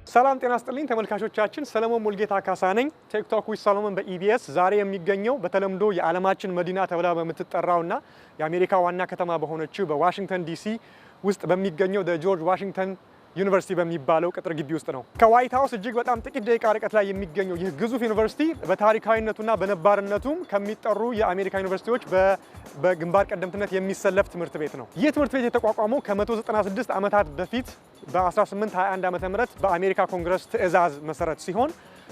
ሰላም ጤና ይስጥልኝ ተመልካቾቻችን ሰለሞን ሙልጌታ ካሳ ነኝ ቲክቶክ ዊዝ ሰለሞን በኢቢኤስ ዛሬ የሚገኘው በተለምዶ የዓለማችን መዲና ተብላ በምትጠራውና የአሜሪካ ዋና ከተማ በሆነችው በዋሽንግተን ዲሲ ውስጥ በሚገኘው ጆርጅ ዋሽንግተን ዩኒቨርሲቲ በሚባለው ቅጥር ግቢ ውስጥ ነው። ከዋይት ሃውስ እጅግ በጣም ጥቂት ደቂቃ ርቀት ላይ የሚገኘው ይህ ግዙፍ ዩኒቨርሲቲ በታሪካዊነቱና በነባርነቱም ከሚጠሩ የአሜሪካ ዩኒቨርሲቲዎች በግንባር ቀደምትነት የሚሰለፍ ትምህርት ቤት ነው። ይህ ትምህርት ቤት የተቋቋመው ከ196 ዓመታት በፊት በ1821 ዓመተ ምህረት በአሜሪካ ኮንግረስ ትዕዛዝ መሰረት ሲሆን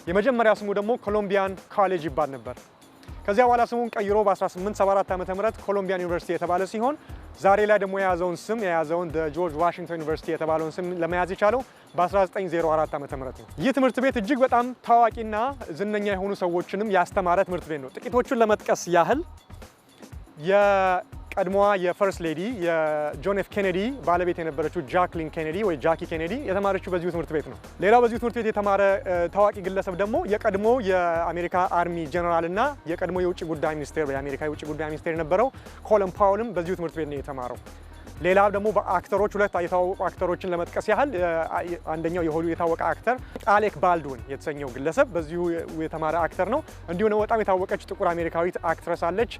የመጀመሪያ ስሙ ደግሞ ኮሎምቢያን ኮሌጅ ይባል ነበር። ከዚያ በኋላ ስሙን ቀይሮ በ1874 ዓመተ ምህረት ኮሎምቢያን ዩኒቨርሲቲ የተባለ ሲሆን ዛሬ ላይ ደግሞ የያዘውን ጆርጅ ዋሽንግተን ዩኒቨርሲቲ የተባለውን ስም ለመያዝ የቻለው በ1904 ዓመተ ምህረት ነው። ይህ ትምህርት ቤት እጅግ በጣም ታዋቂና ዝነኛ የሆኑ ሰዎችንም ያስተማረ ትምህርት ቤት ነው። ጥቂቶቹን ለመጥቀስ ያህል የቀድሞዋ የፈርስት ሌዲ የጆን ኤፍ ኬኔዲ ባለቤት የነበረችው ጃክሊን ኬኔዲ ወይ ጃኪ ኬኔዲ የተማረችው በዚሁ ትምህርት ቤት ነው። ሌላው በዚሁ ትምህርት ቤት የተማረ ታዋቂ ግለሰብ ደግሞ የቀድሞ የአሜሪካ አርሚ ጀነራል እና የቀድሞ የውጭ ጉዳይ ሚኒስቴር የአሜሪካ የውጭ ጉዳይ ሚኒስቴር የነበረው ኮለን ፓውልም በዚሁ ትምህርት ቤት ነው የተማረው። ሌላ ደግሞ በአክተሮች ሁለት የታወቁ አክተሮችን ለመጥቀስ ያህል አንደኛው የሆሊውድ የታወቀ አክተር አሌክ ባልድዊን የተሰኘው ግለሰብ በዚሁ የተማረ አክተር ነው። እንዲሁም ደግሞ በጣም የታወቀች ጥቁር አሜሪካዊት አክትረስ አለች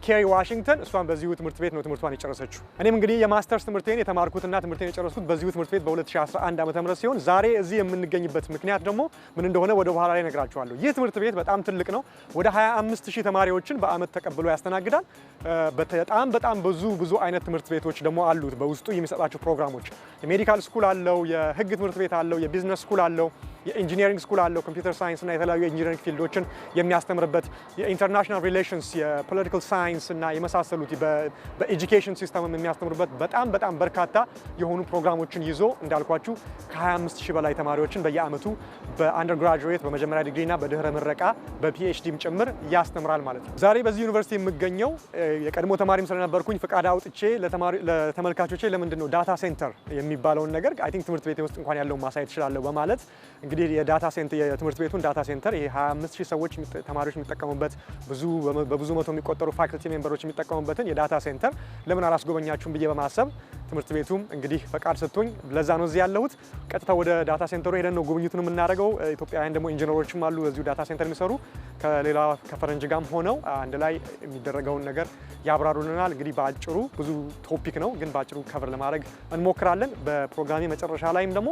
ኬሪ ዋሽንግተን፣ እሷም በዚሁ ትምህርት ቤት ነው ትምህርቷን የጨረሰችው። እኔም እንግዲህ የማስተርስ ትምህርቴን የተማርኩትና ትምህርቴን የጨረስኩት በዚሁ ትምህርት ቤት በ2011 ዓ.ም ሲሆን ዛሬ እዚህ የምንገኝበት ምክንያት ደግሞ ምን እንደሆነ ወደ በኋላ ላይ እነግራችኋለሁ። ይህ ትምህርት ቤት በጣም ትልቅ ነው። ወደ 25000 ተማሪዎችን በአመት ተቀብሎ ያስተናግዳል። በጣም ብዙ አይነት ትምህርት ቤቶች ደግሞ አሉት በውስጡ የሚሰጣቸው ፕሮግራሞች። የሜዲካል ስኩል አለው፣ የህግ ትምህርት ቤት አለው፣ የቢዝነስ ስኩል አለው፣ የኢንጂነሪንግ ስኩል አለው፣ ኮምፒውተር ሳይንስ እና የተለያዩ የኢንጂነሪንግ ፊልዶችን የሚያስተምርበት፣ የኢንተርናሽናል ሪሌሽንስ፣ የፖለቲካል ሳይንስ እና የመሳሰሉት በኤጁኬሽን ሲስተም የሚያስተምርበት በጣም በርካታ የሆኑ ፕሮግራሞችን ይዞ እንዳልኳችሁ ከ25000 በላይ ተማሪዎችን በየአመቱ በአንደርግራጁዌት በመጀመሪያ ዲግሪ እና በድህረ ምረቃ በፒኤችዲም ጭምር ያስተምራል ማለት ነው። ዛሬ በዚህ ዩኒቨርሲቲ የምገኘው የቀድሞ ተማሪም ስለነበርኩኝ ፍቃድ አውጥቼ ለተመልካቾቼ ለምንድን ነው ዳታ ሴንተር የሚባለውን ነገር አይ ቲንክ ትምህርት ቤት ውስጥ እንኳን ያለውን ማሳየት እችላለሁ በማለት እንግዲህ የዳታ ሴንተር የትምህርት ቤቱን ዳታ ሴንተር ይሄ 25000 ሰዎች ተማሪዎች የሚጠቀሙበት በብዙ መቶ የሚቆጠሩ ፋክልቲ ሜምበሮች የሚጠቀሙበትን የዳታ ሴንተር ለምን አላስጎበኛችሁም ብዬ በማሰብ ትምህርት ቤቱም እንግዲህ ፈቃድ ሰጥቶኝ ለዛ ነው እዚህ ያለሁት። ቀጥታ ወደ ዳታ ሴንተሩ ሄደን ነው ጉብኝቱን የምናደርገው። ኢትዮጵያውያን ደግሞ ኢንጂነሮችም አሉ በዚሁ ዳታ ሴንተር የሚሰሩ ከሌላ ከፈረንጅ ጋርም ሆነው አንድ ላይ የሚደረገውን ነገር ያብራሩልናል። እንግዲህ በአጭሩ ብዙ ቶፒክ ነው ግን በአጭሩ ከቨር ለማድረግ እንሞክራለን። በፕሮግራሜ መጨረሻ ላይም ደግሞ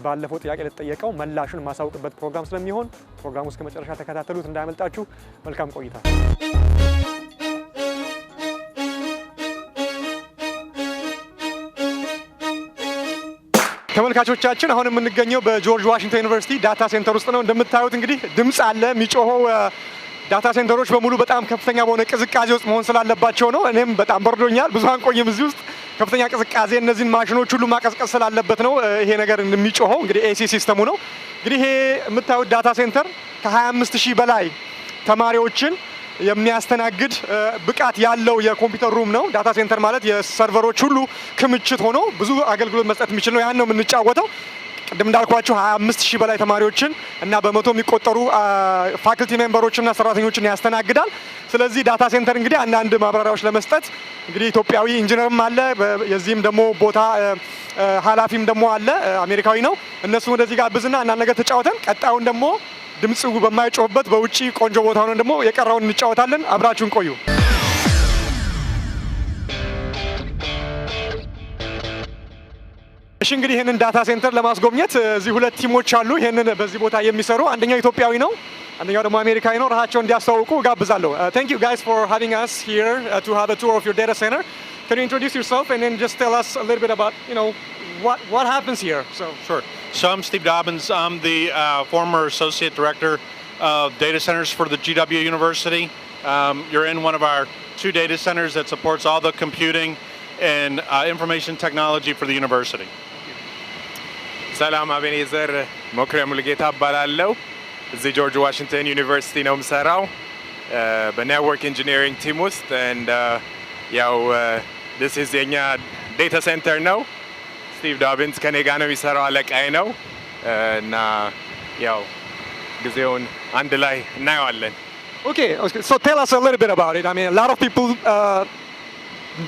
ባለፈው ጥያቄ ለተጠየቀው መላሹን ማሳውቅበት ፕሮግራም ስለሚሆን ፕሮግራሙ እስከ መጨረሻ ተከታተሉት፣ እንዳያመልጣችሁ። መልካም ቆይታ። ተመልካቾቻችን አሁን የምንገኘው በጆርጅ ዋሽንግተን ዩኒቨርሲቲ ዳታ ሴንተር ውስጥ ነው። እንደምታዩት እንግዲህ ድምጽ አለ የሚጮኸው። ዳታ ሴንተሮች በሙሉ በጣም ከፍተኛ በሆነ ቅዝቃዜ ውስጥ መሆን ስላለባቸው ነው። እኔም በጣም በርዶኛል፣ ብዙ አንቆይም እዚህ ውስጥ። ከፍተኛ ቅዝቃዜ እነዚህን ማሽኖች ሁሉ ማቀዝቀዝ ስላለበት ነው ይሄ ነገር የሚጮኸው። እንግዲህ ኤሲ ሲስተሙ ነው። እንግዲህ ይሄ የምታዩት ዳታ ሴንተር ከ25000 በላይ ተማሪዎችን የሚያስተናግድ ብቃት ያለው የኮምፒውተር ሩም ነው። ዳታ ሴንተር ማለት የሰርቨሮች ሁሉ ክምችት ሆኖ ብዙ አገልግሎት መስጠት የሚችል ነው። ያን ነው የምንጫወተው። ቅድም እንዳልኳችሁ 25000 በላይ ተማሪዎችን እና በመቶ የሚቆጠሩ ፋክልቲ ሜምበሮችና ሰራተኞችን ያስተናግዳል። ስለዚህ ዳታ ሴንተር እንግዲህ አንዳንድ ማብራሪያዎች ለመስጠት እንግዲህ ኢትዮጵያዊ ኢንጂነርም አለ፣ የዚህም ደግሞ ቦታ ኃላፊም ደግሞ አለ፣ አሜሪካዊ ነው። እነሱን ወደዚህ ጋብዝና አንዳንድ ነገር ተጫወተን ቀጣዩን ደግሞ ድምጽ በማይጮህበት በውጪ ቆንጆ ቦታ ሆነን ደግሞ የቀረውን እንጫወታለን። አብራችሁን ቆዩ። እሺ እንግዲህ ይሄንን ዳታ ሴንተር ለማስጎብኘት እዚህ ሁለት ቲሞች አሉ ይሄንን በዚህ ቦታ የሚሰሩ። አንደኛው ኢትዮጵያዊ ነው፣ አንደኛው ደግሞ አሜሪካዊ ነው። ራሳቸውን እንዲያስተዋውቁ ጋብዛለሁ። Thank you guys for having us here to have a tour of your data center. Can you introduce yourself and then just tell us a little bit about, what happens here? Sure. So I'm Steve Dobbins. I'm the former Associate Director of Data Centers for the GW University. You're in one of our 2 data centers that supports all the computing and information technology for the university. ሰላም አቤኔዘር ሞክሪያ ሙልጌታ እባላለሁ። እዚህ ጆርጅ ዋሽንግተን ዩኒቨርሲቲ ነው የምሰራው በኔትወርክ ኢንጂነሪንግ ቲም ውስጥ and this is የኛ ዴታ ሴንተር ነው። ስቲቭ ዶቢንስ ከኔ ጋር ነው የሚሰራው፣ አለቃዬ ነው እና ጊዜውን አንድ ላይ እናየዋለን። Okay, so tell us a little bit about it. I mean, a lot of people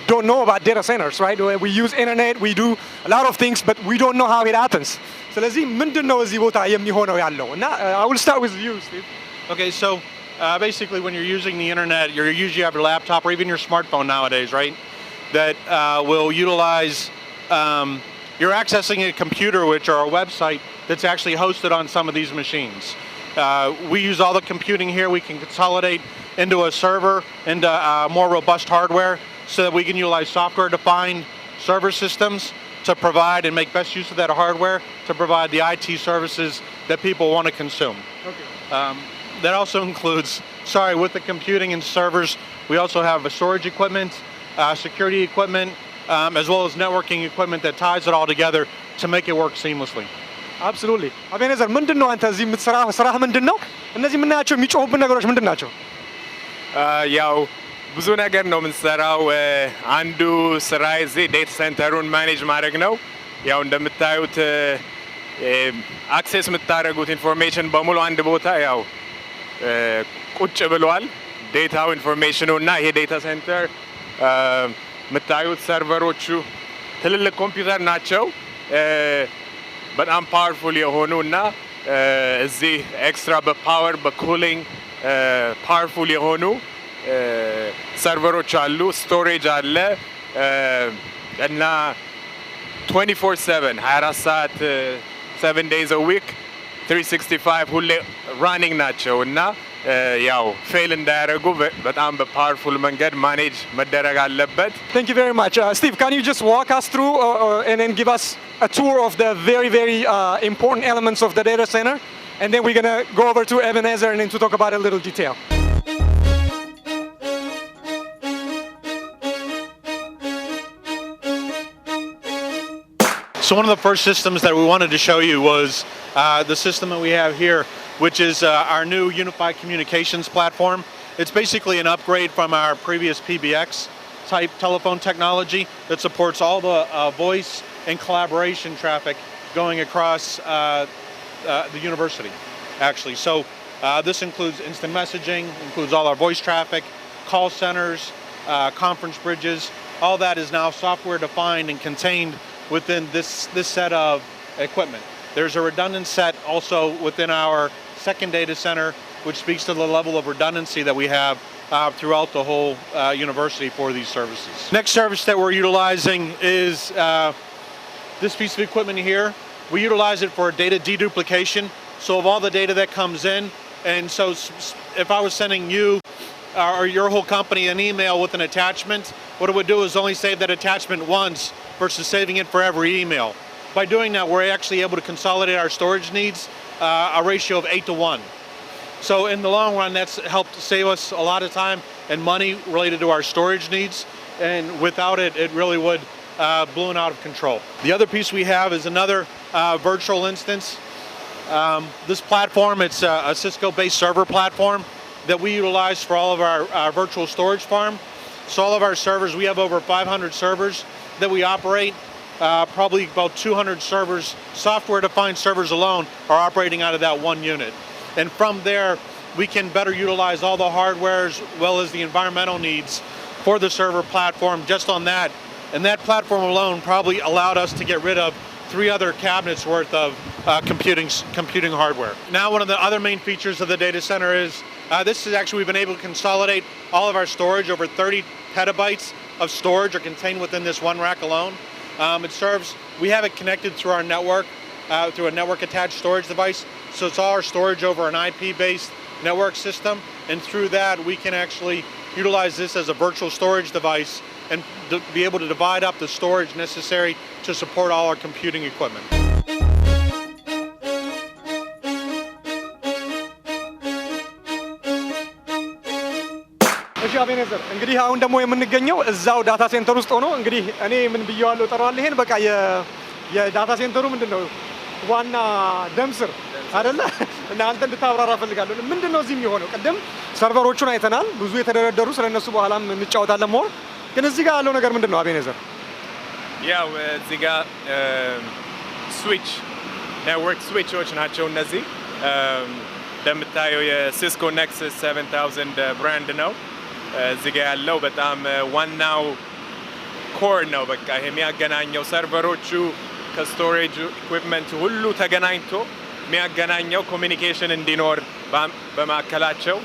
don't know about data centers, right? We use internet, we do a lot of things, but we don't know how it happens. ስለዚህ ምንድነው እዚህ ቦታ የሚሆነው ያለው እና I will start with you, Steve. Okay, so basically when you're using the internet, you usually have your laptop or even your smartphone nowadays, right? That will utilize, you're accessing a computer which or a website that's actually hosted on some of these machines. We use all the computing here. We can consolidate into a server, into more robust hardware, so that we can utilize software-defined server systems to provide and make best use of that hardware to provide the IT services that people want to consume. Okay. That also includes, with the computing and servers, we also have a storage equipment, security equipment, as well as networking equipment that ties it all together to make it work seamlessly. Absolutely. አቤኔዘር ምንድነው አንተ እዚህ የምትሰራው ስራህ ምንድነው? እነዚህ የምናያቸው የሚጮሁብን ነገሮች ምንድን ናቸው? ያው ብዙ ነገር ነው የምንሰራው። አንዱ ስራ እዚህ ዴታ ሴንተሩን ማኔጅ ማድረግ ነው። ያው እንደምታዩት አክሴስ የምታደርጉት ኢንፎርሜሽን በሙሉ አንድ ቦታ ያው ቁጭ ብሏል። ዴታው ኢንፎርሜሽኑ እና ይሄ ዴታ ሴንተር የምታዩት ሰርቨሮቹ ትልልቅ ኮምፒውተር ናቸው። በጣም ፓወርፉል የሆኑ እና እዚህ ኤክስትራ በፓወር በኩሊንግ ፓወርፉል የሆኑ ሰርቨሮች አሉ፣ ስቶሬጅ አለ እና 24/7 24 ሰዓት 7 days a week 365 ሁሌ ራኒንግ ናቸው እና ያው ፌል እንዳያደርጉ በጣም በፓወርፉል መንገድ ማኔጅ መደረግ አለበት። Thank you very much. Steve, can you just walk us through and then give us a tour of the very, very important elements of the data center? And then we're going to go over to Ebenezer and then to talk about a little detail. So one of the first systems that we wanted to show you was the system that we have here, which is our new unified communications platform. It's basically an upgrade from our previous PBX type telephone technology that supports all the voice and collaboration traffic going across the university, actually. So this includes instant messaging, includes all our voice traffic, call centers, conference bridges. All that is now software defined and contained within this set of equipment. There's a redundant set also within our second data center, which speaks to the level of redundancy that we have throughout the whole university for these services. Next service that we're utilizing is this piece of equipment here. We utilize it for data deduplication. So of all the data that comes in, and so if I was sending you or your whole company an email with an attachment, what it would do is only save that attachment once versus saving it for every email. By doing that, we're actually able to consolidate our storage needs a ratio of 8-to-1. So in the long run, that's helped save us a lot of time and money related to our storage needs. And without it, it really would blown out of control. The other piece we have is another virtual instance. This platform, it's a Cisco-based server platform that we utilize for all of our virtual storage farm. So all of our servers, we have over 500 servers that we operate. Probably about 200 servers, software-defined servers alone, are operating out of that one unit. And from there, we can better utilize all the hardware as well as the environmental needs for the server platform just on that. And that platform alone probably allowed us to get rid of 3 other cabinets worth of computing hardware. Now, one of the other main features of the data center is this is actually, we've been able to consolidate all of our storage. Over 30 petabytes of storage are contained within this one rack alone. We have it connected through our network, through a network attached storage device. So it's all our storage over an IP-based network system. And through that, we can actually utilize this as a virtual storage device and be able to divide up the storage necessary to support all our computing equipment. እሺ አቤኔዘር እንግዲህ አሁን ደግሞ የምንገኘው እዛው ዳታ ሴንተር ውስጥ ሆኖ እንግዲህ እኔ ምን ብየዋለሁ ጠራዋል ይሄን በቃ የዳታ ሴንተሩ ምንድነው ዋና ደምስር አይደለ እና አንተ እንድታብራራ ፈልጋለሁ ምንድነው እዚህ የሚሆነው ቀደም ሰርቨሮቹን አይተናል ብዙ የተደረደሩ ስለነሱ በኋላም እንጫወታለን ሞር ግን እዚህ ጋር ያለው ነገር ምንድነው አቤኔዘር ያው እዚህ ጋር ስዊች ኔትወርክ ስዊቾች ናቸው እነዚህ እንደምታየው የሲስኮ ኔክሰስ 7000 ብራንድ ነው እዚህ ጋር ያለው በጣም ዋናው ኮር ነው በቃ ይሄ የሚያገናኘው ሰርቨሮቹ ከስቶሬጅ ኢኩዊፕመንት ሁሉ ተገናኝቶ የሚያገናኘው ኮሚኒኬሽን እንዲኖር በማከላቸው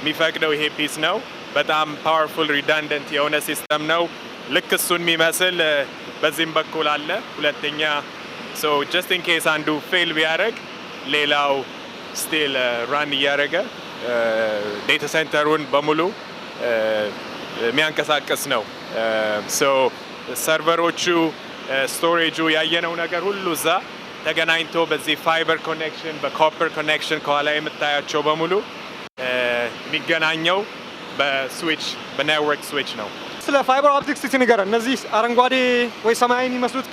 የሚፈቅደው ይሄ ፒስ ነው በጣም ፓወርፉል ሪዳንደንት የሆነ ሲስተም ነው ልክ እሱን የሚመስል በዚህም በኩል አለ ሁለተኛ so just in case አንዱ ፌል ቢያደርግ ሌላው ስቲል ራን እያደረገ ዴታ ሴንተሩን በሙሉ የሚያንቀሳቅስ ነው so ሰርቨሮቹ ስቶሬጁ ያየነው ነገር ሁሉ እዛ ተገናኝቶ በዚህ ፋይበር ኮኔክሽን በኮፐር ኮኔክሽን ከኋላ የምታያቸው በሙሉ የሚገናኘው በስዊች በኔትወርክ ስዊች ነው ስለ ፋይበር ኦፕቲክስ ሲነገር እነዚህ አረንጓዴ ወይ ሰማያዊ የሚመስሉት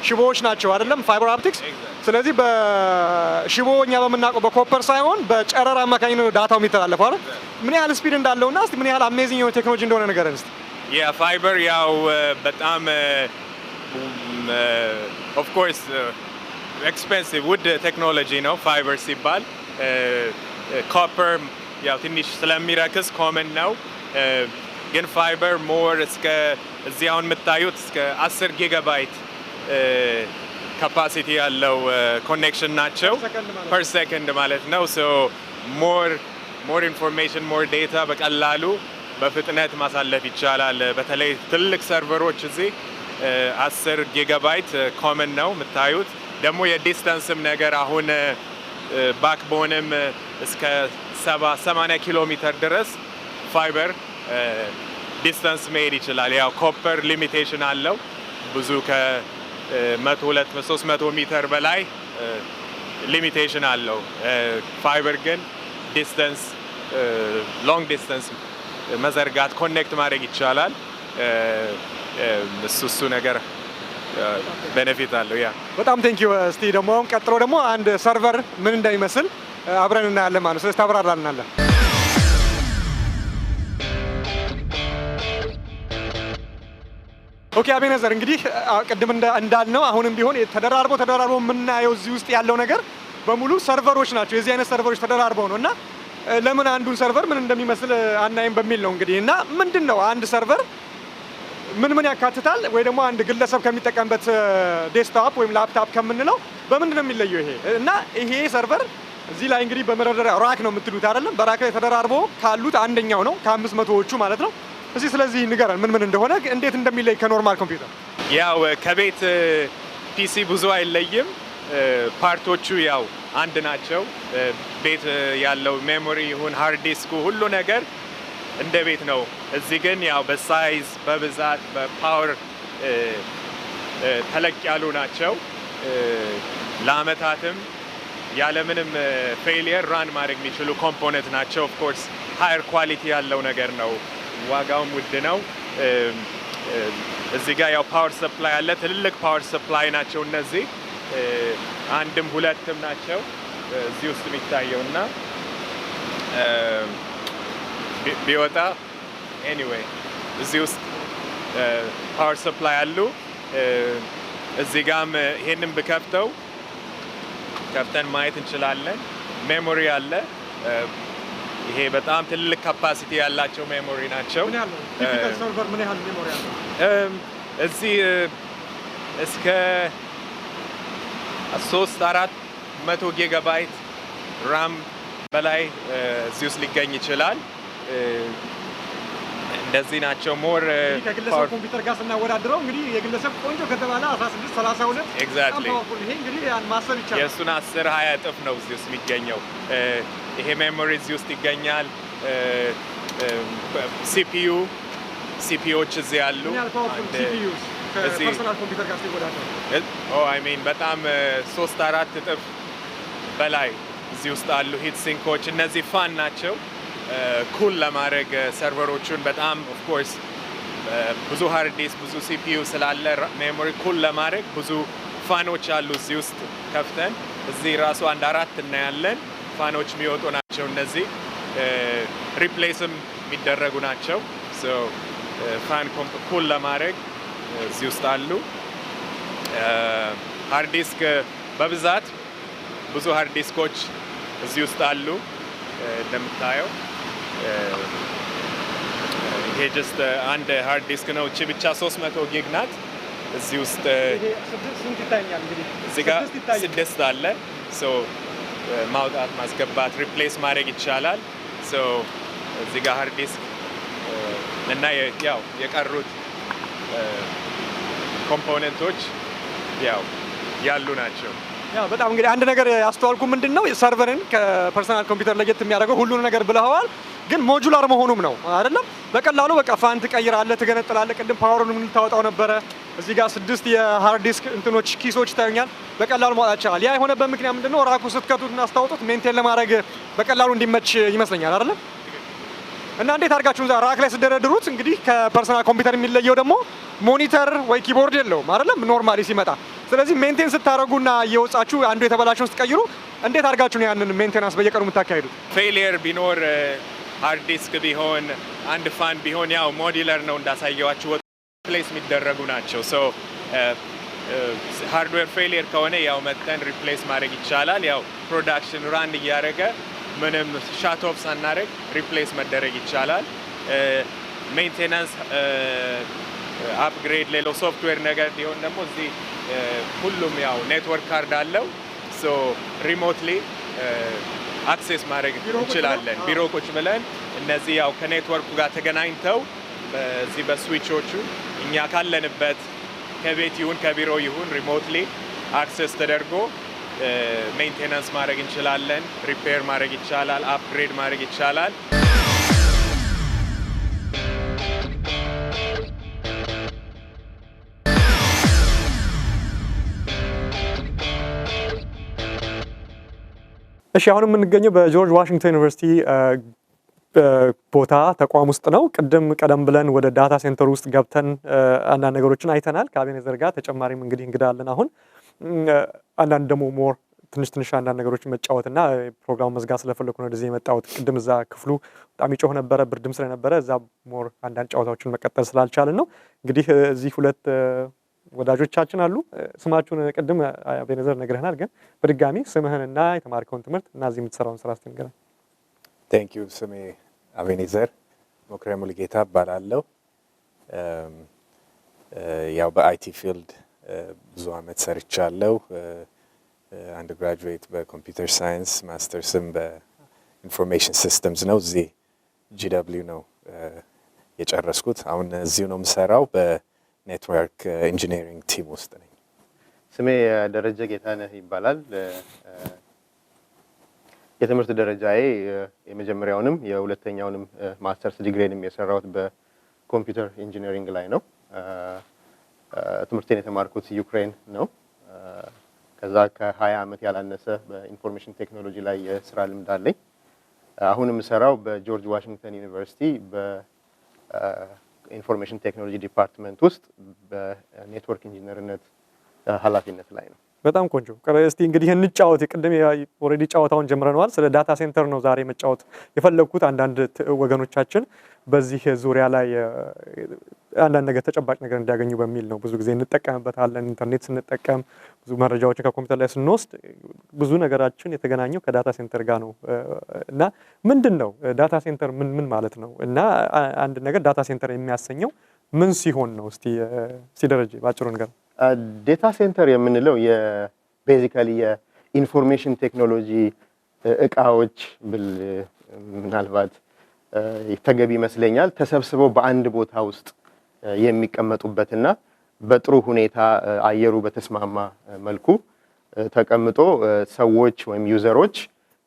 ሽቦዎች ናቸው አይደለም ፋይበር ኦፕቲክስ ስለዚህ በሽቦኛ በመናቀው በኮፐር ሳይሆን በጨረር አማካኝነት ዳታው የሚተላለፈው አይደል ምን ያህል ስፒድ እንዳለውና እስቲ ምን ያህል አሜዚንግ የሆነ ቴክኖሎጂ እንደሆነ ንገረን እስቲ ያ ፋይበር ያው በጣም of course expensive wood technology ነው ፋይበር ሲባል ኮፐር ያው ትንሽ ስለሚረክስ ኮመን ነው ግን ፋይበር ሞር እስከ እዚያውን የምታዩት እስከ 10 ጊጋባይት ካፓሲቲ ያለው ኮኔክሽን ናቸው per second ማለት ነው so more information more data በቀላሉ በፍጥነት ማሳለፍ ይቻላል በተለይ ትልቅ ሰርቨሮች እዚህ 10 ጊጋባይት ኮመን ነው የምታዩት ደግሞ የዲስታንስም ነገር አሁን ባክቦንም እስከ 70-80 ኪሎ ሜትር ድረስ ፋይበር ዲስታንስ መሄድ ይችላል ያው ኮፐር ሊሚቴሽን አለው ብዙ ከ100-200-300 ሜትር በላይ ሊሚቴሽን አለው ፋይበር ግን ዲስታንስ ሎንግ ዲስታንስ መዘርጋት ኮኔክት ማድረግ ይቻላል እሱ ነገር ቤኔፊት አለው ያ በጣም ቴንክ ዩ እስቲ ደግሞ ቀጥሎ ደግሞ አንድ ሰርቨር ምን እንደሚመስል አብረን እናያለን ማለት ነው ስለዚህ ታብራራልናለህ ኦኬ አቤነዘር እንግዲህ ቅድም እንዳልነው አሁንም ቢሆን ተደራርቦ የምናየው እዚህ ውስጥ ያለው ነገር በሙሉ ሰርቨሮች ናቸው የዚህ አይነት ሰርቨሮች ተደራርበው ነውና ለምን አንዱን ሰርቨር ምን እንደሚመስል አናይም በሚል ነው እንግዲህ እና ምንድነው አንድ ሰርቨር ምን ያካትታል ወይ ደግሞ አንድ ግለሰብ ከሚጠቀምበት ዴስክቶፕ ወይም ላፕቶፕ ከምንለው በምንድነው የሚለየው ይሄ እና ይሄ ሰርቨር እዚህ ላይ እንግዲህ በመደርደሪያ ራክ ነው የምትሉት አይደለም በራክ ላይ ተደራርቦ ካሉት አንደኛው ነው ከ500ዎቹ ማለት ነው እዚህ ስለዚህ ንገረን ምን እንደሆነ እንዴት እንደሚለይ ከኖርማል ኮምፒውተር ያው ከቤት ፒሲ ብዙ አይለይም ፓርቶቹ ያው አንድ ናቸው ቤት ያለው ሜሞሪ ይሁን ሃርድ ዲስኩ ሁሉ ነገር እንደ ቤት ነው እዚህ ግን ያው በሳይዝ በብዛት በፓወር ተለቅ ያሉ ናቸው ለአመታትም ያለምንም ፌሊየር ራን ማድረግ የሚችሉ ኮምፖነንት ናቸው ኦፍ ኮርስ ሃየር ኳሊቲ ያለው ነገር ነው ዋጋውም ውድ ነው እዚህ ጋር ያው ፓወር ሰፕላይ አለ ትልልቅ ፓወር ሰፕላይ ናቸው እነዚህ አንድም ሁለትም ናቸው እዚህ ውስጥ የሚታየውና ቢወጣ ኤኒዌይ እዚህ ውስጥ ፓወር ሰፕላይ አሉ እዚህ ጋርም ይሄንን ብከፍተው ከፍተን ማየት እንችላለን ሜሞሪ አለ ይሄ በጣም ትልቅ ካፓሲቲ ያላቸው ሜሞሪ ናቸው ምን ያህል ቲፒካል ሰርቨር ምን ያህል ሜሞሪ አለው እዚህ እስከ 300-400 ጊጋባይት ራም በላይ እዚህ ውስጥ ሊገኝ ይችላል እንደዚህ ናቸው ሞር ከግለሰብ ኮምፒውተር ጋር ስናወዳድረው እንግዲህ የግለሰብ ቆንጆ ከተባለ 16-32 ኤግዛክትሊ ይሄ እንግዲህ ማሰብ ይቻላል የሱን 10-20 እጥፍ ነው እዚህ ውስጥ የሚገኘው ይሄ ሜሞሪ እዚህ ውስጥ ይገኛል ሲፒዩዎች እዚህ ያሉ ፐርሰናል ኮምፒውተር ጋር ሲወዳደር አይ ሚን በጣም 3-4 እጥፍ በላይ እዚህ ውስጥ አሉ ሂት ሲንኮች እነዚህ ፋን ናቸው ኩል ለማድረግ ሰርቨሮቹን በጣም ኦፍ ኮርስ ብዙ ሃርድ ዲስክ ብዙ ሲፒዩ ስላለ ሜሞሪ ኩል ለማድረግ ብዙ ፋኖች አሉ እዚህ ውስጥ ከፍተን እዚህ ራሱ 1-4 እናያለን ፋኖች የሚወጡ ናቸው እነዚህ ሪፕሌስም የሚደረጉ ናቸው ሶ ፋን ኩል ለማድረግ እዚህ ውስጥ አሉ ሃርድ ዲስክ በብዛት ብዙ ሃርድ ዲስኮች እዚህ ውስጥ አሉ እንደምታየው ይሄ ጀስት አንድ ሃርድ ዲስክ ነው። እቺ ብቻ 300 ጊግ ናት። እዚህ ውስጥ ስንት ይታያል እንግዲህ እዚህ ጋር 6 አለ። ሶ ማውጣት ማስገባት ሪፕሌስ ማድረግ ይቻላል። ሶ እዚህ ጋር ሃርድ ዲስክ እና ያው የቀሩት ኮምፖነንቶች ያው ያሉ ናቸው። ያው በጣም እንግዲህ አንድ ነገር ያስተዋልኩ ምንድነው ሰርቨርን ከፐርሰናል ኮምፒውተር ለየት የሚያደርገው ሁሉን ነገር ብለዋል፣ ግን ሞጁላር መሆኑም ነው አይደለም። በቀላሉ በቃ ፋን ትቀይራለህ፣ ትገነጥላለህ። ቅድም ፓወሩን ምን ታወጣው ነበረ። እዚህ ጋር 6 የሃርድ ዲስክ እንትኖች ኪሶች ይታዩኛል። በቀላሉ ማውጣት ይችላል። ያ የሆነበት ምክንያት ምንድነው ራኩ ስትከቱትና አስታውጡት ሜንቴን ለማድረግ በቀላሉ እንዲመች ይመስለኛል አይደለም። እና እንዴት አድርጋችሁ ራክ ላይ ስደረድሩት እንግዲህ ከፐርሰናል ኮምፒውተር የሚለየው ደግሞ ሞኒተር ወይ ኪቦርድ የለውም አይደለም ኖርማሊ ሲመጣ። ስለዚህ ሜንቴን ስታረጉና እየወጻችሁ አንዱ የተበላሸውን ስትቀይሩ እንዴት አድርጋችሁ ነው ያንን ሜንቴናንስ በየቀኑ የምታካሂዱት? ፌሊየር ቢኖር ሃርድ ዲስክ ቢሆን አንድ ፋን ቢሆን ያው ሞዱላር ነው እንዳሳየዋችሁ ሪፕሌስ የሚደረጉ ናቸው። ሶ ሃርድዌር ፌሊየር ከሆነ ያው መጠን ሪፕሌስ ማድረግ ይቻላል። ያው ፕሮዳክሽን ራን እያደረገ ምንም ሻት ኦፍ ሳናደርግ ሪፕሌስ መደረግ ይቻላል። ሜንቴናንስ አፕግሬድ ሌላው ሶፍትዌር ነገር ሊሆን ደግሞ እዚህ ሁሉም ያው ኔትወርክ ካርድ አለው። ሶ ሪሞትሊ አክሴስ ማድረግ እንችላለን። ቢሮ ቁጭ ብለን እነዚህ ያው ከኔትወርኩ ጋር ተገናኝተው በዚህ በስዊቾቹ እኛ ካለንበት ከቤት ይሁን ከቢሮ ይሁን ሪሞትሊ አክሴስ ተደርጎ ሜንቴናንስ ማድረግ እንችላለን። ሪፔር ማድረግ ይቻላል። አፕግሬድ ማድረግ ይቻላል። እሺ አሁን የምንገኘው በጆርጅ ዋሽንግተን ዩኒቨርሲቲ ቦታ ተቋም ውስጥ ነው። ቀደም ብለን ወደ ዳታ ሴንተር ውስጥ ገብተን አንዳንድ ነገሮችን አይተናል ከአቤኔዘር ጋር። ተጨማሪም እንግዲህ እንግዳ አለን። አሁን አንዳንድ ደግሞ ሞር ትንሽ አንዳንድ ነገሮችን መጫወትና ፕሮግራሙ መዝጋት ስለፈለኩ ነው ወደዚህ የመጣሁት። ቅድም እዛ ክፍሉ በጣም ይጮህ ነበረ፣ ብርድም ስለነበረ እዛ ሞር አንዳንድ ጨዋታዎችን መቀጠል ስላልቻልን ነው። እንግዲህ እዚህ ሁለት ወዳጆቻችን አሉ። ስማችሁን ቅድም አቤኔዘር ነግረህናል፣ ግን በድጋሚ ስምህንና የተማርከውን ትምህርት እና እዚህ የምትሰራውን ስራ እስቲ ንገረን። ቴንክ ዩ። ስሜ አቤኔዘር መኩሪያ ሙሉጌታ እባላለሁ። ያው በአይቲ ፊልድ ብዙ አመት ሰርቻለሁ። አንደርግራጁዌት በኮምፒውተር ሳይንስ፣ ማስተርስም በኢንፎርሜሽን ሲስተምስ ነው። እዚህ ጂደብሊው ነው የጨረስኩት። አሁን እዚሁ ነው የምሰራው። በኔትወርክ ኢንጂነሪንግ ቲም ውስጥ ነኝ። ስሜ ደረጀ ጌታነህ ይባላል። የትምህርት ደረጃዬ የመጀመሪያውንም የሁለተኛውንም ማስተርስ ዲግሪንም የሰራሁት በኮምፒውተር ኢንጂነሪንግ ላይ ነው። ትምህርቴን የተማርኩት ዩክሬን ነው። ከዛ ከ20 ዓመት ያላነሰ በኢንፎርሜሽን ቴክኖሎጂ ላይ የስራ ልምድ አለኝ። አሁን የምሰራው በጆርጅ ዋሽንግተን ዩኒቨርሲቲ በኢንፎርሜሽን ቴክኖሎጂ ዲፓርትመንት ውስጥ በኔትወርክ ኢንጂነርነት ኃላፊነት ላይ ነው። በጣም ቆንጆ። እስቲ እንግዲህ እንጫወት። ቅድም ኦልሬዲ ጨዋታውን ጀምረናል። ስለ ዳታ ሴንተር ነው ዛሬ መጫወት የፈለኩት። አንዳንድ ወገኖቻችን በዚህ ዙሪያ ላይ አንዳንድ ነገር ተጨባጭ ነገር እንዲያገኙ በሚል ነው። ብዙ ጊዜ እንጠቀምበታለን። ኢንተርኔት ስንጠቀም ብዙ መረጃዎችን ከኮምፒውተር ላይ ስንወስድ ብዙ ነገራችን የተገናኘው ከዳታ ሴንተር ጋር ነው እና ምንድን ነው ዳታ ሴንተር ምን ማለት ነው? እና አንድ ነገር ዳታ ሴንተር የሚያሰኘው ምን ሲሆን ነው? እስቲ ደረጀ ባጭሩ ነገር ዴታ ሴንተር የምንለው ቤዚካሊ የኢንፎርሜሽን ቴክኖሎጂ እቃዎች ብል ምናልባት ተገቢ ይመስለኛል ተሰብስበው በአንድ ቦታ ውስጥ የሚቀመጡበትና በጥሩ ሁኔታ አየሩ በተስማማ መልኩ ተቀምጦ ሰዎች ወይም ዩዘሮች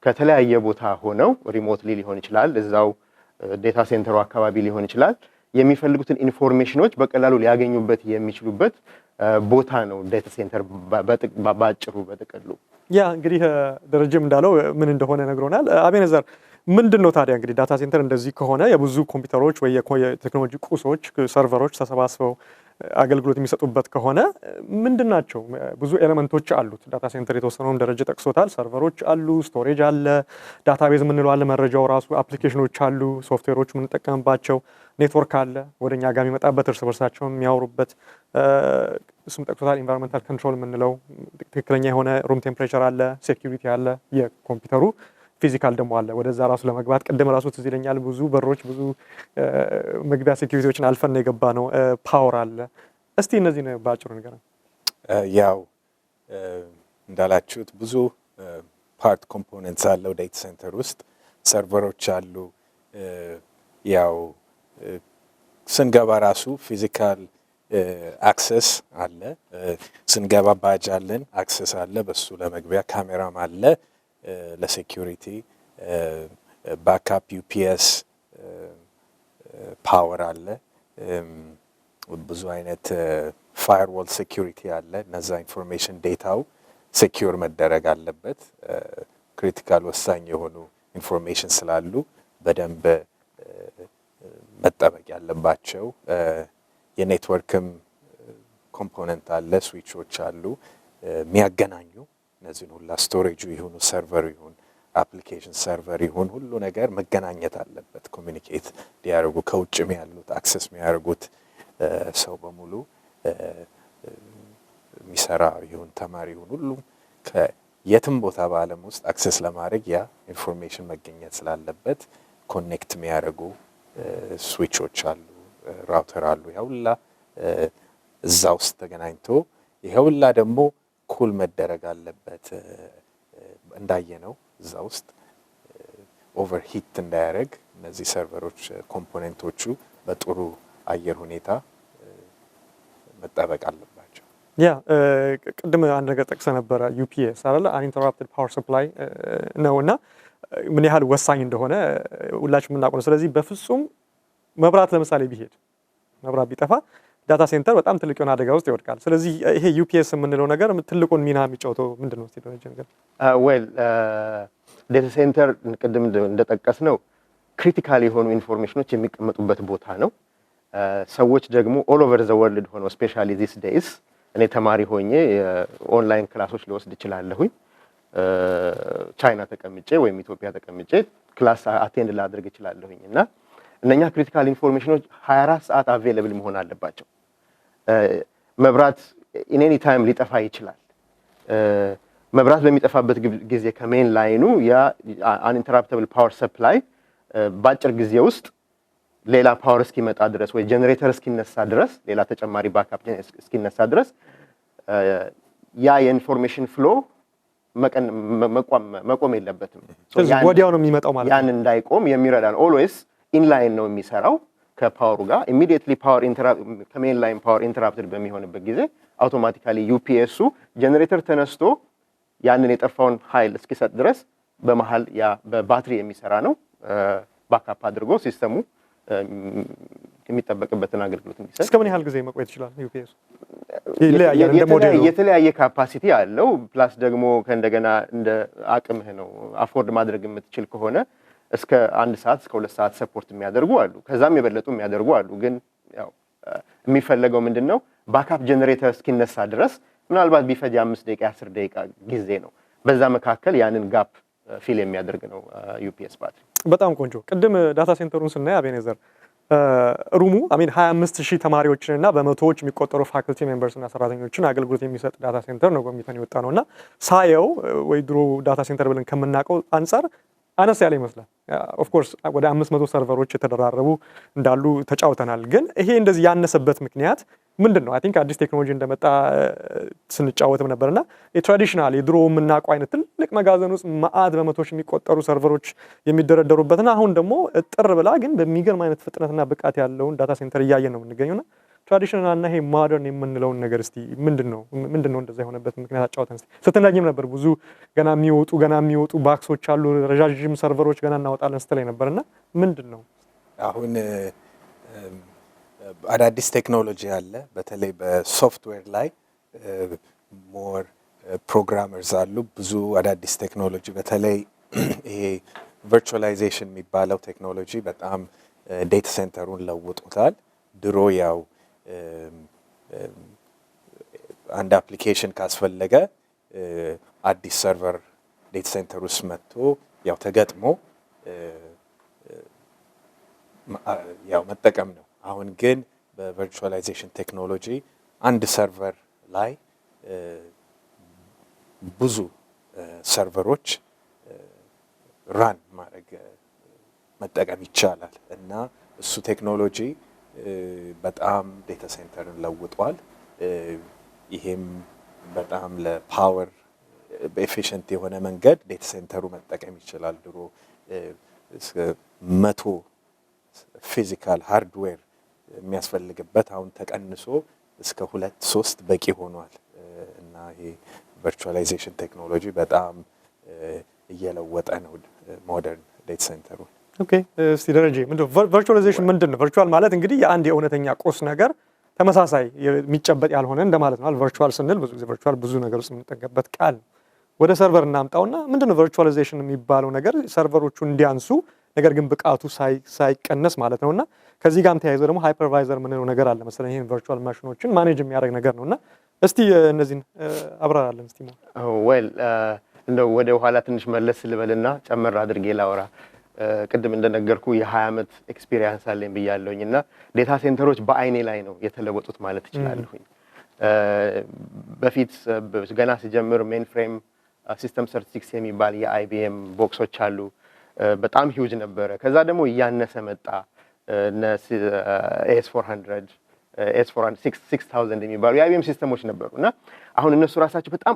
ከተለያየ ቦታ ሆነው ሪሞትሊ ሊሆን ይችላል፣ እዛው ዴታ ሴንተሩ አካባቢ ሊሆን ይችላል፣ የሚፈልጉትን ኢንፎርሜሽኖች በቀላሉ ሊያገኙበት የሚችሉበት ቦታ ነው ዴታ ሴንተር ባጭሩ በጥቅሉ። ያ እንግዲህ ደረጀም እንዳለው ምን እንደሆነ ነግሮናል። አቤኔዘር ምንድነው ታዲያ እንግዲህ ዳታ ሴንተር እንደዚህ ከሆነ የብዙ ኮምፒውተሮች ወይ የቴክኖሎጂ ቁሶች ሰርቨሮች ተሰባስበው አገልግሎት የሚሰጡበት ከሆነ ምንድናቸው? ብዙ ኤሌመንቶች አሉት ዳታ ሴንተር። የተወሰነውን ደረጃ ጠቅሶታል። ሰርቨሮች አሉ፣ ስቶሬጅ አለ፣ ዳታቤዝ የምንለው አለ፣ መረጃው ራሱ አፕሊኬሽኖች አሉ፣ ሶፍትዌሮች የምንጠቀምባቸው፣ ኔትወርክ አለ ወደኛ ጋር የሚመጣበት እርስ በርሳቸው የሚያወሩበት፣ እሱም ጠቅሶታል። ኢንቫይሮንመንታል ኮንትሮል የምንለው ትክክለኛ የሆነ ሩም ቴምፕሬቸር አለ፣ ሴኩሪቲ አለ፣ የኮምፒውተሩ ፊዚካል ደግሞ አለ ወደዛ ራሱ ለመግባት ቅድም ራሱ ትዝ ይለኛል ብዙ በሮች ብዙ መግቢያ ሴኩሪቲዎችን አልፈን ነው የገባ ነው። ፓወር አለ። እስቲ እነዚህ ነው ባጭሩ ነገር ያው እንዳላችሁት ብዙ ፓርት ኮምፖነንትስ አለው ዴታ ሴንተር ውስጥ ሰርቨሮች አሉ። ያው ስንገባ ራሱ ፊዚካል አክሰስ አለ። ስንገባ ባጅ አለን፣ አክሰስ አለ፣ በሱ ለመግቢያ ካሜራም አለ ለሴኩሪቲ፣ ባክአፕ ዩፒኤስ ፓወር አለ፣ ብዙ አይነት ፋየርዋል ሴኩሪቲ አለ። እነዛ ኢንፎርሜሽን ዴታው ሴኪዩር መደረግ አለበት። ክሪቲካል ወሳኝ የሆኑ ኢንፎርሜሽን ስላሉ በደንብ መጠበቅ ያለባቸው። የኔትወርክም ኮምፖነንት አለ፣ ስዊቾች አሉ የሚያገናኙ እነዚህን ሁላ ስቶሬጁ ይሁኑ ሰርቨሩ ይሁን አፕሊኬሽን ሰርቨር ይሁን ሁሉ ነገር መገናኘት አለበት። ኮሚኒኬት ሊያደርጉ ከውጭም ያሉት አክሰስ የሚያደርጉት ሰው በሙሉ የሚሰራ ይሁን ተማሪ ይሁን ሁሉም ከየትም ቦታ በዓለም ውስጥ አክሰስ ለማድረግ ያ ኢንፎርሜሽን መገኘት ስላለበት ኮኔክት የሚያደርጉ ስዊቾች አሉ፣ ራውተር አሉ። ይኸውላ እዛ ውስጥ ተገናኝቶ ይኸውላ ደግሞ ኩል መደረግ አለበት። እንዳየነው እዛ ውስጥ ኦቨርሂት እንዳያደርግ እነዚህ ሰርቨሮች ኮምፖኔንቶቹ በጥሩ አየር ሁኔታ መጠበቅ አለባቸው። ያ ቅድም አንድ ነገር ጠቅሰ ነበረ ዩፒኤስ አይደለ አንኢንተራፕትድ ፓወር ሰፕላይ ነውና ምን ያህል ወሳኝ እንደሆነ ሁላችሁም የምናውቀው ነው። ስለዚህ በፍጹም መብራት ለምሳሌ ቢሄድ መብራት ቢጠፋ ዳታ ሴንተር በጣም ትልቅ የሆነ አደጋ ውስጥ ይወድቃል። ስለዚህ ይሄ ዩፒኤስ የምንለው ነገር ትልቁን ሚና የሚጫወተው ምንድን ነው? እስቲ ደረጃ ነገር ዌል ዳታ ሴንተር ቅድም እንደጠቀስ ነው ክሪቲካል የሆኑ ኢንፎርሜሽኖች የሚቀመጡበት ቦታ ነው። ሰዎች ደግሞ ኦል ኦቨር ዘ ወርልድ ሆነው ስፔሻሊ ዚስ ዴይስ እኔ ተማሪ ሆኜ ኦንላይን ክላሶች ልወስድ እችላለሁኝ። ቻይና ተቀምጬ ወይም ኢትዮጵያ ተቀምጬ ክላስ አቴንድ ላድርግ እችላለሁኝ እና እነኛ ክሪቲካል ኢንፎርሜሽኖች 24 ሰዓት አቬይለብል መሆን አለባቸው። መብራት ኢን ኤኒ ታይም ሊጠፋ ይችላል። መብራት በሚጠፋበት ጊዜ ከሜን ላይኑ ያ አንኢንተራፕተብል ፓወር ሰፕላይ በአጭር ጊዜ ውስጥ ሌላ ፓወር እስኪመጣ ድረስ ወይ ጀነሬተር እስኪነሳ ድረስ ሌላ ተጨማሪ ባክአፕ እስኪነሳ ድረስ ያ የኢንፎርሜሽን ፍሎ መቆም የለበትም። ወዲያው ነው የሚመጣው ማለት ነው። ያን እንዳይቆም የሚረዳ ነው። ኦልዌይስ ኢንላይን ነው የሚሰራው ከፓወሩ ጋር። ኢሚዲየትሊ ፓወር ከሜን ላይን ፓወር ኢንተራፕትድ በሚሆንበት ጊዜ አውቶማቲካሊ ዩፒኤሱ ጀነሬተር ተነስቶ ያንን የጠፋውን ኃይል እስኪሰጥ ድረስ በመሃል ያ በባትሪ የሚሰራ ነው። ባክአፕ አድርጎ ሲስተሙ የሚጠበቅበትን አገልግሎት እንዲሰጥ። እስከ ምን ያህል ጊዜ መቆየት ይችላል ዩፒኤስ? የተለያየ ካፓሲቲ አለው። ፕላስ ደግሞ ከእንደገና እንደ አቅምህ ነው። አፎርድ ማድረግ የምትችል ከሆነ እስከ 1 ሰዓት እስከ 2 ሰዓት ሰፖርት የሚያደርጉ አሉ። ከዛም የበለጡ የሚያደርጉ አሉ። ግን ያው የሚፈለገው ምንድነው ባክአፕ ጀነሬተር እስኪነሳ ድረስ ምናልባት ቢፈጅ 5 ደቂቃ 10 ደቂቃ ጊዜ ነው። በዛ መካከል ያንን ጋፕ ፊል የሚያደርግ ነው ዩፒኤስ ባትሪ። በጣም ቆንጆ። ቅድም ዳታ ሴንተሩን ስናይ አቤኔዘር ሩሙ 25000 ተማሪዎችንና በመቶዎች የሚቆጠሩ ፋክልቲ ሜምበርስና ሰራተኞችን አገልግሎት የሚሰጥ ዳታ ሴንተር ነው ጎብኝተን የወጣ ነውና ሳየው ወይ ድሮ ዳታ ሴንተር ብለን ከምናውቀው አንፃር አነስ ያለ ይመስላል። ኦፍ ኮርስ ወደ 500 ሰርቨሮች የተደራረቡ እንዳሉ ተጫውተናል። ግን ይሄ እንደዚህ ያነሰበት ምክንያት ምንድነው? አይ ቲንክ አዲስ ቴክኖሎጂ እንደመጣ ስንጫወትም ነበርና የትራዲሽናል የድሮ የምናውቀው አይነት ትልቅ መጋዘን ውስጥ መዓት በመቶዎች የሚቆጠሩ ሰርቨሮች የሚደረደሩበትና አሁን ደግሞ እጥር ብላ ግን በሚገርም አይነት ፍጥነትና ብቃት ያለውን ዳታ ሴንተር እያየን ነው የምንገኘውና ትራዲሽናል እና ይሄ ሞደርን የምንለውን ነገር እስቲ ምንድነው እንደዛ የሆነበት ምክንያት አጫውተን እስቲ። ስትነጂም ነበር ብዙ ገና የሚወጡ ባክሶች አሉ፣ ረዣዥም ሰርቨሮች ገና እናወጣለን ስትለኝ ነበርና ምንድነው አሁን አዳዲስ ቴክኖሎጂ አለ። በተለይ በሶፍትዌር ላይ ሞር ፕሮግራመርስ አሉ። ብዙ አዳዲስ ቴክኖሎጂ በተለይ ይሄ ቨርቹዋላይዜሽን የሚባለው ቴክኖሎጂ በጣም ዴታ ሴንተሩን ለውጦታል። ድሮ ያው አንድ አፕሊኬሽን ካስፈለገ አዲስ ሰርቨር ዴታ ሴንተር ውስጥ መጥቶ ያው ተገጥሞ ያው መጠቀም ነው። አሁን ግን በቨርቹዋላይዜሽን ቴክኖሎጂ አንድ ሰርቨር ላይ ብዙ ሰርቨሮች ራን ማድረግ መጠቀም ይቻላል እና እሱ ቴክኖሎጂ በጣም ዴታ ሴንተርን ለውጧል። ይሄም በጣም ለፓወር በኤፊሽንት የሆነ መንገድ ዴታ ሴንተሩ መጠቀም ይችላል። ድሮ እስከ 100 ፊዚካል ሃርድዌር የሚያስፈልግበት አሁን ተቀንሶ እስከ 2-3 በቂ ሆኗል እና ይሄ ቨርቹዋላይዜሽን ቴክኖሎጂ በጣም እየለወጠ ነው ሞደርን ዴታ ሴንተሩ። ኦኬ እስቲ ደረጀ ምንድነው ቨርቹዋላይዜሽን ምንድነው? ቨርቹዋል ማለት እንግዲህ የአንድ የእውነተኛ ቁስ ነገር ተመሳሳይ የሚጨበጥ ያልሆነ እንደማለት ነው። ቨርቹዋል ስንል ብዙ ጊዜ ቨርቹዋል ብዙ ነገር ውስጥ የምንጠቀምበት ቃል ነው። ወደ ሰርቨር እናምጣውና ምንድነው ቨርቹዋላይዜሽን የሚባለው ነገር? ሰርቨሮቹ እንዲያንሱ ነገር ግን ብቃቱ ሳይቀነስ ማለት ነውና ከዚህ ጋርም ተያይዞ ደግሞ ሃይፐርቫይዘር ምንለው ነገር አለ መሰለኝ ይሄን ቨርቹዋል ማሽኖችን ማኔጅ የሚያደርግ ነገር ነውና እስቲ እነዚህን አብራራለን እስቲ ሞ ዌል እንደው ወደ ኋላ ትንሽ መለስ ልበልና ጨመር አድርጌ ላወራ። ቅድም እንደነገርኩ የ20 ዓመት ኤክስፒሪየንስ አለኝ ብያለሁኝና ዴታ ሴንተሮች በአይኔ ላይ ነው የተለወጡት ማለት እችላለሁኝ። በፊት ገና ሲጀምር ሜን ፍሬም ሲስተም 36 የሚባል የአይቢኤም ቦክሶች አሉ። በጣም ሂውጅ ነበረ። ከዛ ደግሞ እያነሰ መጣ። ኤስ400 6000 የሚባሉ የአይቢኤም ሲስተሞች ነበሩና አሁን እነሱ ራሳቸው በጣም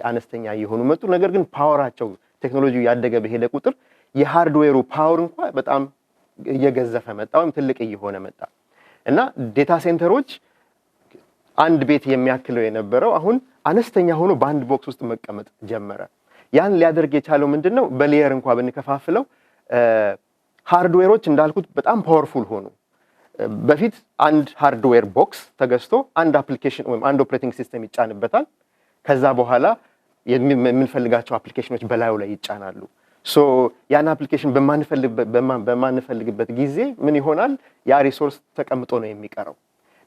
አነስተኛ እየሆኑ መጡ። ነገር ግን ፓወራቸው ቴክኖሎጂው ያደገ በሄደ ቁጥር የሃርድዌሩ ፓወር እንኳን በጣም እየገዘፈ መጣ ወይም ትልቅ እየሆነ መጣ እና ዴታ ሴንተሮች አንድ ቤት የሚያክለው የነበረው አሁን አነስተኛ ሆኖ በአንድ ቦክስ ውስጥ መቀመጥ ጀመረ። ያን ሊያደርግ የቻለው ምንድነው? በሌየር እንኳን ብንከፋፍለው ሃርድዌሮች እንዳልኩት በጣም ፓወርፉል ሆኑ። በፊት አንድ ሃርድዌር ቦክስ ተገዝቶ አንድ አፕሊኬሽን ወይም አንድ ኦፕሬቲንግ ሲስተም ይጫንበታል። ከዛ በኋላ የምንፈልጋቸው አፕሊኬሽኖች በላዩ ላይ ይጫናሉ። ሶ ያን አፕሊኬሽን በማንፈልግበት ጊዜ ምን ይሆናል? ያ ሪሶርስ ተቀምጦ ነው የሚቀረው።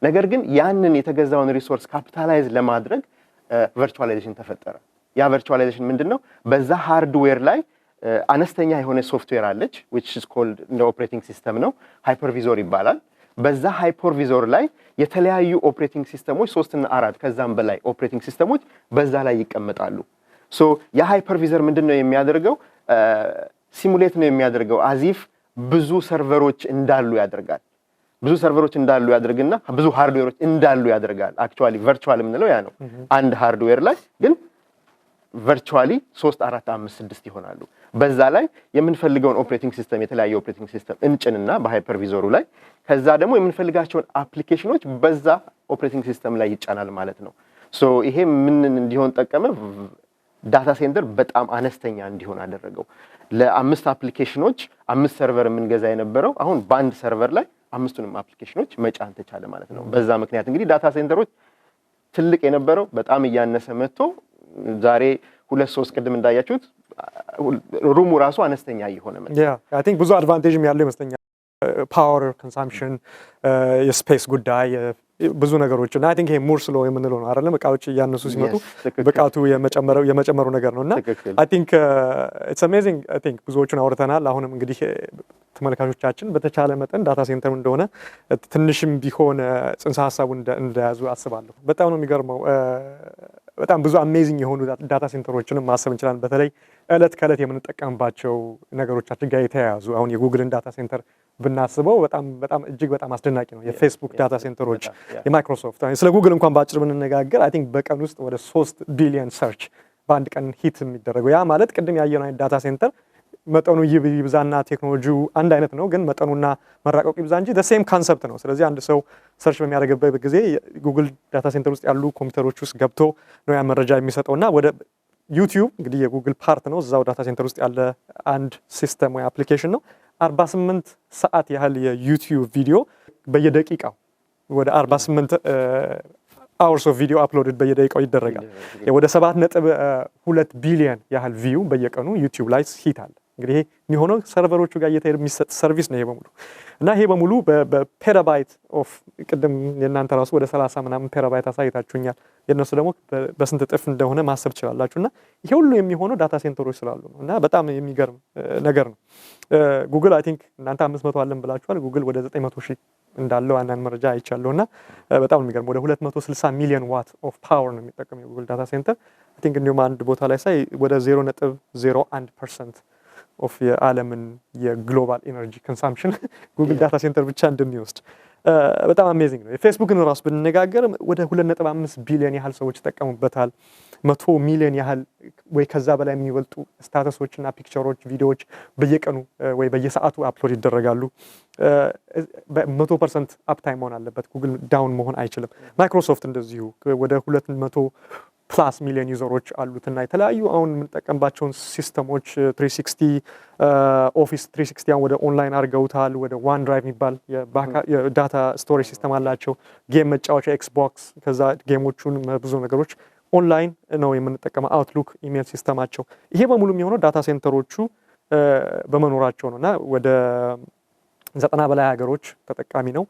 ነገር ግን ያንን የተገዛውን ሪሶርስ ካፒታላይዝ ለማድረግ ቨርቹዋላይዜሽን ተፈጠረ። ያ ቨርቹዋላይዜሽን ምንድነው? በዛ ሃርድዌር ላይ አነስተኛ የሆነ ሶፍትዌር አለች which is called እንደ ኦፕሬቲንግ ሲስተም ነው፣ ሃይፐርቪዞር ይባላል። በዛ ሃይፐርቪዞር ላይ የተለያዩ ኦፕሬቲንግ ሲስተሞች 3 እና 4 ከዛም በላይ ኦፕሬቲንግ ሲስተሞች በዛ ላይ ይቀመጣሉ። ሶ ያ ሃይፐርቪዞር ምንድነው የሚያደርገው? ሲሙሌት ነው የሚያደርገው አዚፍ ብዙ ሰርቨሮች እንዳሉ ያደርጋል። ብዙ ሰርቨሮች እንዳሉ ያደርግና ብዙ ሃርድዌሮች እንዳሉ ያደርጋል። አክቹአሊ ቨርቹዋል የምንለው ያ ነው። አንድ ሃርድዌር ላይ ግን ቨርቹዋሊ 3 4 5 6 ይሆናሉ። በዛ ላይ የምንፈልገውን ኦፕሬቲንግ ሲስተም የተለያየ ኦፕሬቲንግ ሲስተም እንጭንና በሃይፐርቪዞሩ ላይ ከዛ ደግሞ የምንፈልጋቸውን አፕሊኬሽኖች በዛ ኦፕሬቲንግ ሲስተም ላይ ይጫናል ማለት ነው። ሶ ይሄ ምን እንዲሆን ጠቀመ? ዳታ ሴንተር በጣም አነስተኛ እንዲሆን አደረገው። ለ5 አፕሊኬሽኖች 5 ሰርቨር የምንገዛ የነበረው አሁን በአንድ ሰርቨር ላይ 5ቱንም አፕሊኬሽኖች መጫን ተቻለ ማለት ነው። በዛ ምክንያት እንግዲህ ዳታ ሴንተሮች ትልቅ የነበረው በጣም እያነሰ መጥቶ ዛሬ 2-3 ቅድም እንዳያችሁት ሩሙ ራሱ አነስተኛ እየሆነ መጣ። አይ ቲንክ ብዙ አድቫንቴጅም ያለው ይመስለኛል። ፓወር ኮንሳምፕሽን፣ የስፔስ ጉዳይ፣ ብዙ ነገሮች እና አይ ቲንክ ይሄ ሙር ስሎ የምንለው ነው አይደለም? እቃዎች እያነሱ ሲመጡ ብቃቱ የመጨመሩ ነገር ነውና አይ ቲንክ ኢትስ አሜዚንግ። አይ ቲንክ ብዙዎቹን አውርተናል። አሁንም እንግዲህ ተመልካቾቻችን በተቻለ መጠን ዳታ ሴንተሩ እንደሆነ ትንሽም ቢሆን ጽንሰ ሀሳቡ እንደያዙ አስባለሁ። በጣም ነው የሚገርመው። በጣም ብዙ አሜዚንግ የሆኑ ዳታ ሴንተሮችንም ማሰብ እንችላለን። በተለይ እለት ከእለት የምንጠቀምባቸው ነገሮቻችን ጋር የተያያዙ አሁን የጉግልን ዳታ ሴንተር ብናስበው በጣም እጅግ በጣም አስደናቂ ነው። የፌስቡክ ዳታ ሴንተሮች፣ የማይክሮሶፍት ስለ ጉግል እንኳን በአጭር ብንነጋገር አይ ቲንክ በቀን ውስጥ ወደ 3 ቢሊዮን ሰርች በአንድ ቀን ሂት የሚደረገው ያ ማለት ቅድም ያየነው ዳታ ሴንተር መጠኑ ይብዛና ቴክኖሎጂው አንድ አይነት ነው፣ ግን መጠኑና መራቀቁ ይብዛ እንጂ the same concept ነው። ስለዚህ አንድ ሰው ሰርች በሚያደርግበት ጊዜ ጉግል ዳታ ሴንተር ውስጥ ያሉ ኮምፒውተሮች ውስጥ ገብቶ ነው ያ መረጃ የሚሰጠውና ወደ ዩቲዩብ እንግዲህ የጉግል ፓርት ነው፣ እዛው ዳታ ሴንተር ውስጥ ያለ አንድ ሲስተም ወይ አፕሊኬሽን ነው። 48 ሰዓት ያህል የዩቲዩብ ቪዲዮ በየደቂቃው ወደ 48 hours of video uploaded በየደቂቃው ይደረጋል። ወደ 7.2 ቢሊዮን ያህል ቪው በየቀኑ ዩቲዩብ ላይ ሂት አለ። እንግዲህ ይሄ የሚሆነው ሰርቨሮቹ ጋር እየተሄደ የሚሰጥ ሰርቪስ ነው ይሄ በሙሉ እና ይሄ በሙሉ በፔራባይት ኦፍ ቅድም የእናንተ ራሱ ወደ 30 ምናምን ፔራባይት አሳይታችሁኛል። የነሱ ደግሞ በስንት እጥፍ እንደሆነ ማሰብ ትችላላችሁና ይሄ ሁሉ የሚሆነው ዳታ ሴንተሮች ስላሉ ነው እና በጣም የሚገርም ነገር ነው። ጉግል አይ ቲንክ እናንተ 500 አለን ብላችኋል። ጉግል ወደ 900,000 እንዳለው አንዳንድ መረጃ አይቻለሁና በጣም የሚገርም ወደ 260 ሚሊዮን ዋት ኦፍ ፓወር ነው የሚጠቀመው የጉግል ዳታ ሴንተር። አይ ቲንክ እንዲሁም አንድ ቦታ ላይ ሳይ ወደ 0.01% ኦፍ የዓለምን የግሎባል ኤነርጂ ኮንሳምፕሽን ጉግል ዳታ ሴንተር ብቻ እንደሚወስድ በጣም አሜዚንግ ነው። የፌስቡክን ራሱ ብንነጋገር ወደ 2.5 ቢሊዮን ያህል ሰዎች ተጠቀሙበታል። 100 ሚሊዮን ያህል ወይ ከዛ በላይ የሚወልጡ ስታተሶችና ፒክቸሮች፣ ቪዲዮዎች በየቀኑ ወይ በየሰዓቱ አፕሎድ ይደረጋሉ። 100% አፕታይም መሆን አለበት። ጉግል ዳውን መሆን አይችልም። ማይክሮሶፍት እንደዚሁ ወደ 200 ፕላስ ሚሊዮን ዩዘሮች አሉትና የተለያዩ አሁን የምንጠቀምባቸውን ሲስተሞች 360 ኦፊስ 360 አሁን ወደ ኦንላይን አድርገውታል። ወደ ዋን ድራይቭ የሚባል የዳታ ስቶሬጅ ሲስተም አላቸው። ጌም መጫወቻ ኤክስቦክስ፣ ከዛ ጌሞቹን ብዙ ነገሮች ኦንላይን ነው የምንጠቀመው። አውትሉክ ኢሜል ሲስተማቸው ይሄ በሙሉ የሚሆነው ዳታ ሴንተሮቹ በመኖራቸው ነውና ወደ 90 በላይ ሀገሮች ተጠቃሚ ነው።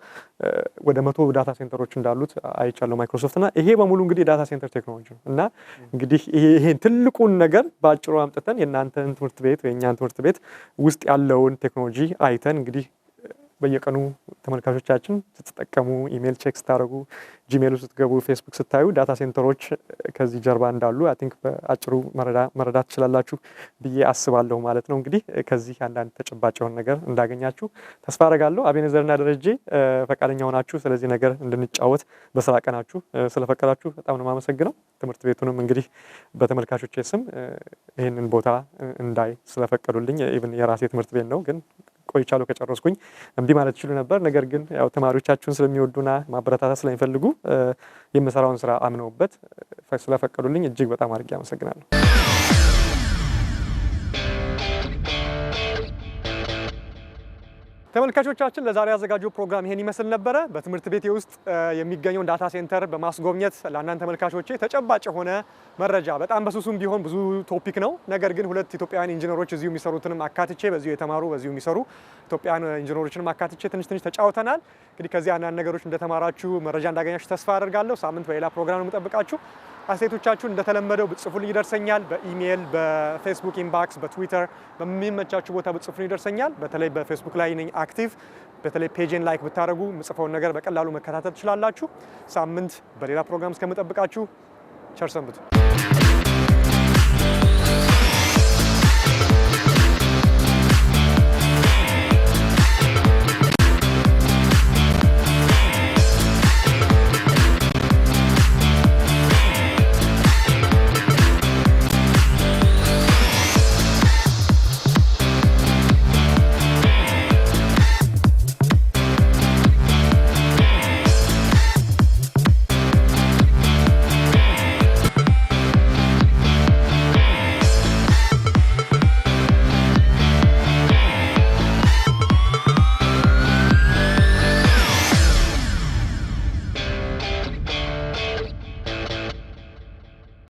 ወደ 100 ዳታ ሴንተሮች እንዳሉት አይቻለው ማይክሮሶፍት እና ይሄ በሙሉ እንግዲህ ዳታ ሴንተር ቴክኖሎጂ ነው እና እንግዲህ ይሄ ትልቁን ነገር ባጭሩ አምጥተን የእናንተን ትምህርት ቤት ወይ የእኛን ትምህርት ቤት ውስጥ ያለውን ቴክኖሎጂ አይተን እንግዲህ በየቀኑ ተመልካቾቻችን ስትጠቀሙ ኢሜል ቼክ ስታደርጉ ጂሜል ውስጥ ስትገቡ ፌስቡክ ስታዩ ዳታ ሴንተሮች ከዚህ ጀርባ እንዳሉ አይ ቲንክ በአጭሩ መረዳት ትችላላችሁ ብዬ አስባለሁ ማለት ነው። እንግዲህ ከዚህ አንዳንድ ተጨባጭ የሆነ ነገር እንዳገኛችሁ ተስፋ አደርጋለሁ። አቤኔዘርና ደረጀ ፈቃደኛ ሆናችሁ ስለዚህ ነገር እንድንጫወት በስራ ቀናችሁ ስለፈቀዳችሁ በጣም ነው የማመሰግነው። ትምህርት ቤቱንም እንግዲህ በተመልካቾቼ ስም ይህንን ቦታ እንዳይ ስለፈቀዱልኝ ኢቭን የራሴ ትምህርት ቤት ነው ግን ቆይቻለሁ ከጨረስኩኝ እምቢ ማለት ይችሉ ነበር። ነገር ግን ያው ተማሪዎቻችሁን ስለሚወዱና ማበረታታት ስለሚፈልጉ የምሰራውን ስራ አምነውበት ስለፈቀዱልኝ እጅግ በጣም አድርጌ አመሰግናለሁ። ተመልካቾቻችን ለዛሬ ያዘጋጀው ፕሮግራም ይሄን ይመስል ነበረ። በትምህርት ቤቴ ውስጥ የሚገኘውን ዳታ ሴንተር በማስጎብኘት ለእናንተ ተመልካቾቼ ተጨባጭ የሆነ መረጃ በጣም በሱሱም ቢሆን ብዙ ቶፒክ ነው። ነገር ግን ሁለት ኢትዮጵያውያን ኢንጂነሮች እዚሁ የሚሰሩትንም አካትቼ በዚሁ የተማሩ በዚሁ የሚሰሩ ኢትዮጵያውያን ኢንጂነሮችንም አካትቼ ትንሽ ተጫውተናል። እንግዲህ ከዚህ አንዳንድ ነገሮች እንደተማራችሁ መረጃ እንዳገኛችሁ ተስፋ አደርጋለሁ። ሳምንት በሌላ ፕሮግራም ነው የምጠብቃችሁ። አስተያየቶቻችሁን እንደተለመደው ብትጽፉልኝ ይደርሰኛል። በኢሜል፣ በፌስቡክ ኢንባክስ፣ በትዊተር በሚመቻችሁ ቦታ ብትጽፉልኝ ይደርሰኛል። በተለይ በፌስቡክ ላይ ነኝ አክቲቭ። በተለይ ፔጅን ላይክ ብታደርጉ የምጽፈውን ነገር በቀላሉ መከታተል ትችላላችሁ። ሳምንት በሌላ ፕሮግራም እስከምጠብቃችሁ ቸር ሰንብቱ።